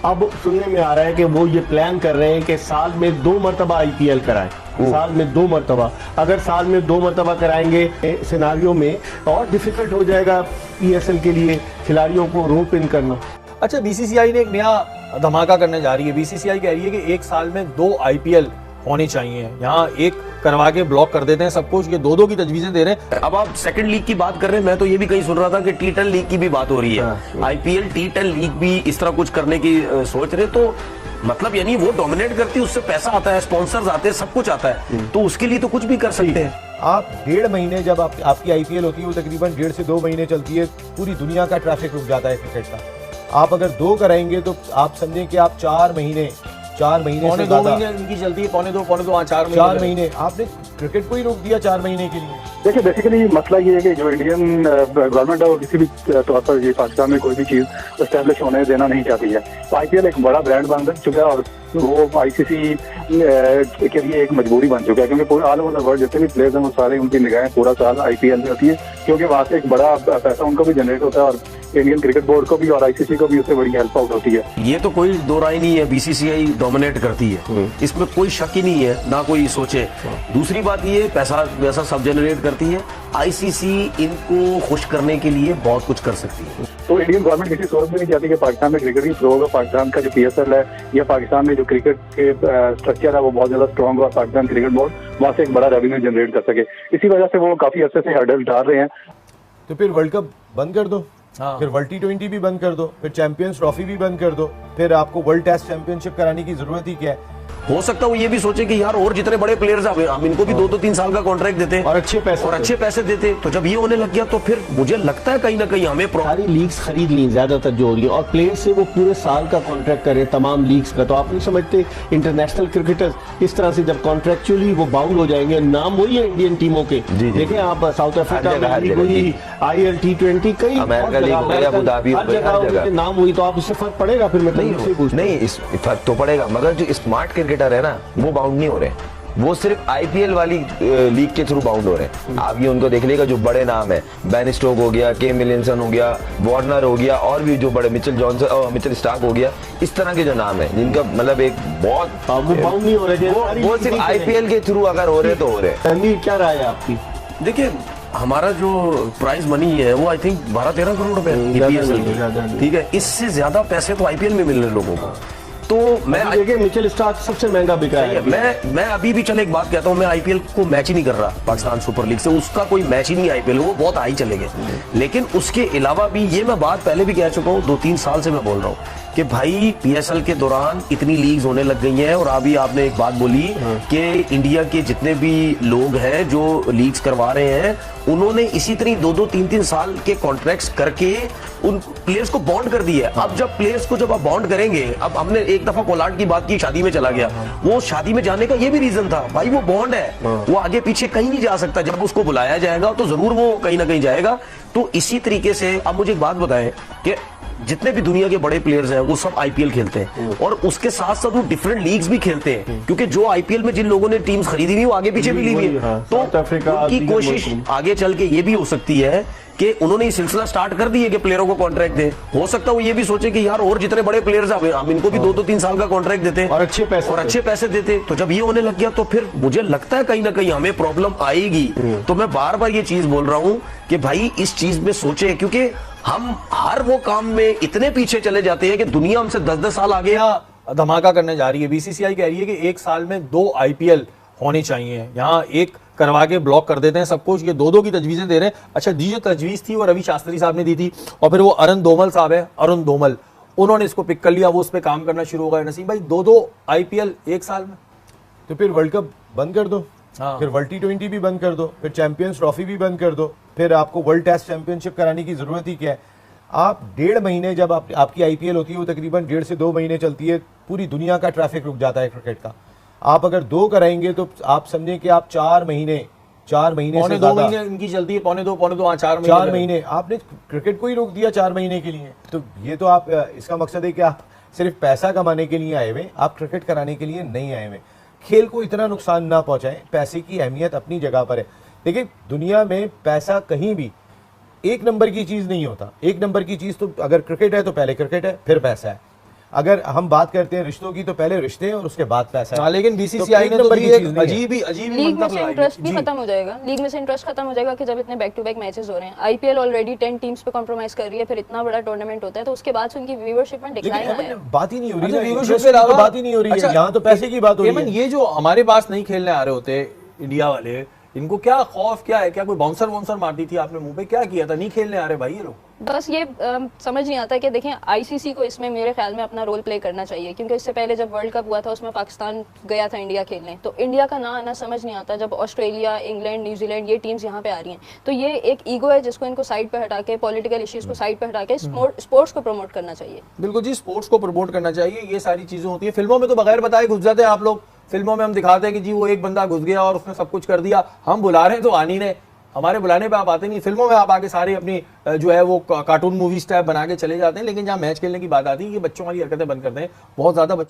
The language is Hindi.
अब सुनने में आ रहा है कि वो ये प्लान कर रहे हैं कि साल में 2 मरतबा आईपीएल कराएं। साल में 2 मरतबा, अगर साल में 2 मरतबा कराएंगे सिनारियों में और डिफिकल्ट हो जाएगा पीएसएल के लिए खिलाड़ियों को रोप इन करना। अच्छा, बीसीसीआई ने एक नया धमाका करने जा रही है। बीसीसीआई कह रही है कि एक साल में 2 आईपीएल होनी चाहिए। यहाँ एक करवा के ब्लॉक कर देते हैं सब कुछ, ये 2-2 की तजवीजें दे रहे हैं। अब आप सेकंड लीग की बात कर रहे हैं, मैं तो ये भी कहीं सुन रहा था कि T10 लीग की भी बात हो रही है। आईपीएल T10 लीग भी इस तरह कुछ करने की सोच रहे, तो मतलब यानी वो डोमिनेट करती है, उससे पैसा आता है, स्पॉन्सर्स आते हैं, सब कुछ आता है, तो उसके लिए तो कुछ भी कर सकते हैं। आप 1.5 महीने जब आपकी आईपीएल होती है वो तकरीबन 1.5 से 2 महीने चलती है, पूरी दुनिया का ट्रैफिक रुक जाता है क्रिकेट का। आप अगर 2 कराएंगे तो आप समझें कि आप 4 महीने पौने 2 महीने इनकी चलती है, पौने 2 4 महीने आपने क्रिकेट को ही रोक दिया 4 महीने के लिए। देखिए बेसिकली मसला ये है कि जो इंडियन गवर्नमेंट है वो किसी भी तौर पर ये पाकिस्तान में कोई भी चीज एस्टेब्लिश होने देना नहीं चाहती है। तो आईपीएल एक बड़ा ब्रांड बन चुका है और वो आईसीसी के लिए एक मजबूरी बन चुका है, क्योंकि पूरे ऑल ओवर द वर्ल्ड जितने भी प्लेयर्स हैं वो सारे उनकी निगाहें पूरा साल आईपीएल में होती है, क्योंकि वहाँ से एक बड़ा पैसा उनको भी जनरेट होता है और इंडियन क्रिकेट बोर्ड को भी और आईसीसी को भी उससे बड़ी हेल्प आउट होती है। ये तो कोई दो राय नहीं है, बीसीसीआई डोमिनेट करती है, इसमें कोई शक ही नहीं है, ना कोई सोचे। दूसरी बात ये पैसा वैसा सब जनरेट करती है, आईसीसी इनको खुश करने के लिए बहुत कुछ कर सकती है। तो इंडियन गवर्नमेंट किसी सूरत में नहीं चाहती कि पाकिस्तान में क्रिकेट की फ्लो होगा, पाकिस्तान का जो पीएसएल है या पाकिस्तान में जो क्रिकेट के स्ट्रक्चर है वो बहुत ज्यादा स्ट्रॉन्ग हुआ, पाकिस्तान क्रिकेट बोर्ड वहाँ से एक बड़ा रेवेन्यू जनरेट कर सके। इसी वजह से वो काफी अच्छे से हर्डल डाल रहे हैं। तो फिर वर्ल्ड कप बंद कर दो, फिर वर्ल्ड T20 भी बंद कर दो, फिर चैंपियंस ट्रॉफी भी बंद कर दो, फिर आपको वर्ल्ड टेस्ट चैंपियनशिप कराने की जरूरत ही क्या है? हो सकता है वो ये भी सोचे कि यार और जितने बड़े प्लेयर्स हम इनको भी 2-3 साल का कॉन्ट्रैक्ट देते और अच्छे पैसे देते। तो जब ये होने लग गया तो फिर मुझे लगता है कहीं ना कहीं हमें सारी लीग्स खरीद ली ज्यादातर जो हो रही है और प्लेयर से वो पूरे साल का कॉन्ट्रैक्ट करे तमाम लीग्स का। तो आप नहीं समझते इंटरनेशनल क्रिकेटर्स इस तरह से जब कॉन्ट्रेक्चुअली वो बाउंड हो जाएंगे, नाम वही है इंडियन टीमों के। देखें आप साउथ अफ्रीका में IL T20 कई नाम हुई, तो आप इससे फर्क पड़ेगा फिर? मतलब नहीं, इस फर्क तो पड़ेगा, मगर जो स्मार्ट क्रिकेटर है ना वो बाउंड नहीं हो रहे, वो सिर्फ आईपीएल वाली लीग के थ्रू बाउंड हो रहे हैं। आप ये उनको देख लेगा जो बड़े नाम है, बेन स्टोक हो गया, केन विलियमसन हो गया, वार्नर हो गया, और भी जो बड़े मिचेल स्टार्क हो गया, इस तरह के जो नाम है जिनका मतलब एक बहुत वो बाउंड नहीं हो रहे, वो सिर्फ आईपीएल के थ्रू अगर हो रहे तो हो रहे। क्या राय है आपकी? देखिए हमारा जो प्राइज मनी है वो आई थिंक 12-13 करोड़ रुपए, ठीक है, इससे ज्यादा पैसे तो आईपीएल में मिल रहे लोगों को। तो मैं देखिए मिचेल स्टार्क सबसे महंगा बिका है। मैं अभी भी चले एक बात कहता हूँ, मैं आईपीएल को मैच ही नहीं कर रहा पाकिस्तान सुपर लीग से, उसका कोई मैच ही नहीं आईपीएल, वो बहुत हाई चले गए। लेकिन उसके अलावा भी ये मैं बात पहले भी कह चुका हूँ, 2-3 साल से मैं बोल रहा हूँ कि भाई पीएसएल के दौरान इतनी लीग्स होने लग गई हैं। और अभी आपने एक बात बोली कि इंडिया के जितने भी लोग हैं जो लीग्स करवा रहे हैं, उन्होंने इसी तरह 2-2, 3-3 साल के कॉन्ट्रैक्ट्स करके उन प्लेयर्स को बॉन्ड कर दिया है। अब जब प्लेयर्स को जब आप बॉन्ड करेंगे, अब हमने एक दफा पोलार्ड की बात की, शादी में चला गया, वो शादी में जाने का ये भी रीजन था, भाई वो बॉन्ड है, वो आगे पीछे कहीं नहीं जा सकता, जब उसको बुलाया जाएगा तो जरूर वो कहीं ना कहीं जाएगा। तो इसी तरीके से अब मुझे एक बात बताएं कि जितने भी दुनिया के बड़े प्लेयर्स हैं वो सब आईपीएल खेलते हैं और उसके साथ साथ वो डिफरेंट लीग्स भी खेलते हैं, क्योंकि जो आईपीएल में जिन लोगों ने टीम्स खरीदी हुई वो आगे पीछे भी ली हुई है। तो उनकी कोशिश आगे चल के ये भी हो सकती है कि उन्होंने ये सिलसिला स्टार्ट कर दिया कि प्लेयरों को कॉन्ट्रैक्ट दे। हो सकता है वो ये भी सोचे कि यार और जितने बड़े प्लेयर्स हम इनको भी 2-3 साल का कॉन्ट्रैक्ट देते और अच्छे पैसे देते। तो जब ये होने लग गया तो फिर मुझे लगता है कहीं ना कहीं हमें प्रॉब्लम आएगी। तो मैं बार बार ये चीज बोल रहा हूँ कि भाई इस चीज में सोचे, क्योंकि हम हर वो काम में इतने पीछे चले जाते हैं कि दुनिया हमसे 10-10 साल आगे धमाका करने जा रही है। बीसीसीआई कह रही है कि एक साल में 2 आईपीएल होनी चाहिए। यहाँ एक करवा के ब्लॉक कर देते हैं सब कुछ, ये 2-2 की तजवीजें दे रहे हैं। अच्छा, जी जो तजवीज थी वो रवि शास्त्री साहब ने दी थी और फिर वो अरुण धूमल साहब है, अरुण धूमल, उन्होंने इसको पिक कर लिया, वो उस पर काम करना शुरू हो गया। नसीम भाई 2-2 आईपीएल एक साल में, तो फिर वर्ल्ड कप बंद कर दो, फिर वर्ल्ड T20 भी बंद कर दो, फिर चैंपियंस ट्रॉफी भी बंद कर दो, फिर आपको वर्ल्ड टेस्ट चैंपियनशिप कराने की जरूरत ही क्या है? आप 1.5 महीने जब आपकी आईपीएल होती है वो तकरीबन 1.5 से 2 महीने चलती है, पूरी दुनिया का ट्रैफिक रुक जाता है क्रिकेट का। आप अगर 2 कराएंगे तो आप समझें कि आप 4 महीने पौने 2 महीने इनकी चलती है, पौने 2 4 महीने आपने क्रिकेट को ही रोक दिया 4 महीने के लिए। तो ये तो आप इसका मकसद है कि आप सिर्फ पैसा कमाने के लिए आए हुए, आप क्रिकेट कराने के लिए नहीं आए हुए। खेल को इतना नुकसान ना पहुंचाएं, पैसे की अहमियत अपनी जगह पर है। देखिए दुनिया में पैसा कहीं भी एक नंबर की चीज नहीं होता। एक नंबर की चीज तो अगर क्रिकेट है तो पहले क्रिकेट है, फिर पैसा है। अगर हम बात करते हैं रिश्तों की, तो पहले रिश्ते हैं और उसके बाद पैसा है। हाँ, लेकिन तो बीसीसीआई एक ने तो नंबर भी की एक चीज़ नहीं है। अजीब ही लीग में मंतव से लगाई इंटरेस्ट भी जी। खत्म हो जाएगा, लीग में से इंटरेस्ट खत्म हो जाएगा कि जब इतने बैक टू बैक मैचेस हो रहे हैं, आईपीएल ऑलरेडी 10 टीम्स पे कॉम्प्रोमाइज कर रही है, फिर इतना बड़ा टूर्नामेंट होता है तो उसके बाद से उनकी व्यूअरशिप में लेकिन डिक्लाइन एमन, आया। बात ही नहीं हो रही अच्छा, ना, viewership interest के की तो अलावा बात ही नहीं हो रही है, अच्छा, यहाँ तो पैसे की बात हो रही एमन, है। ये जो हमारे पास नहीं खेलने आ रहे होते इंडिया वाले, इनको क्या खौफ क्या है? क्या कोई बाउंसर वाउंसर मार दी थी आपने मुंह पे? क्या किया था? नहीं खेलने आ रहे भाई ये लोग। बस ये समझ नहीं आता कि देखें आईसीसी को इसमें मेरे ख्याल में अपना रोल प्ले करना चाहिए, क्योंकि इससे पहले जब वर्ल्ड कप हुआ था उसमें पाकिस्तान गया था इंडिया खेलने, तो इंडिया का ना आना समझ नहीं आता जब ऑस्ट्रेलिया, इंग्लैंड, न्यूजीलैंड ये टीम्स यहाँ पे आ रही हैं। तो ये एक ईगो है जिसको इनको साइड पे हटा के, पॉलिटिकल इश्यूज को साइड पे हटा के स्पोर्ट्स को प्रमोट करना चाहिए। बिल्कुल जी, स्पोर्ट्स को प्रमोट करना चाहिए। ये सारी चीजें होती है फिल्मों में, तो बगैर बताए घुस जाते हैं आप लोग। फिल्मों में हम दिखाते हैं कि जी वो एक बंदा घुस गया और उसने सब कुछ कर दिया, हम बुला रहे हैं तो आनी ने, हमारे बुलाने पे आप आते नहीं। फिल्मों में आप आके सारी अपनी जो है वो कार्टून मूवीज टाइप बना के चले जाते हैं, लेकिन जहाँ मैच खेलने की बात आती है ये बच्चों वाली हरकतें बंद करते हैं। बहुत ज्यादा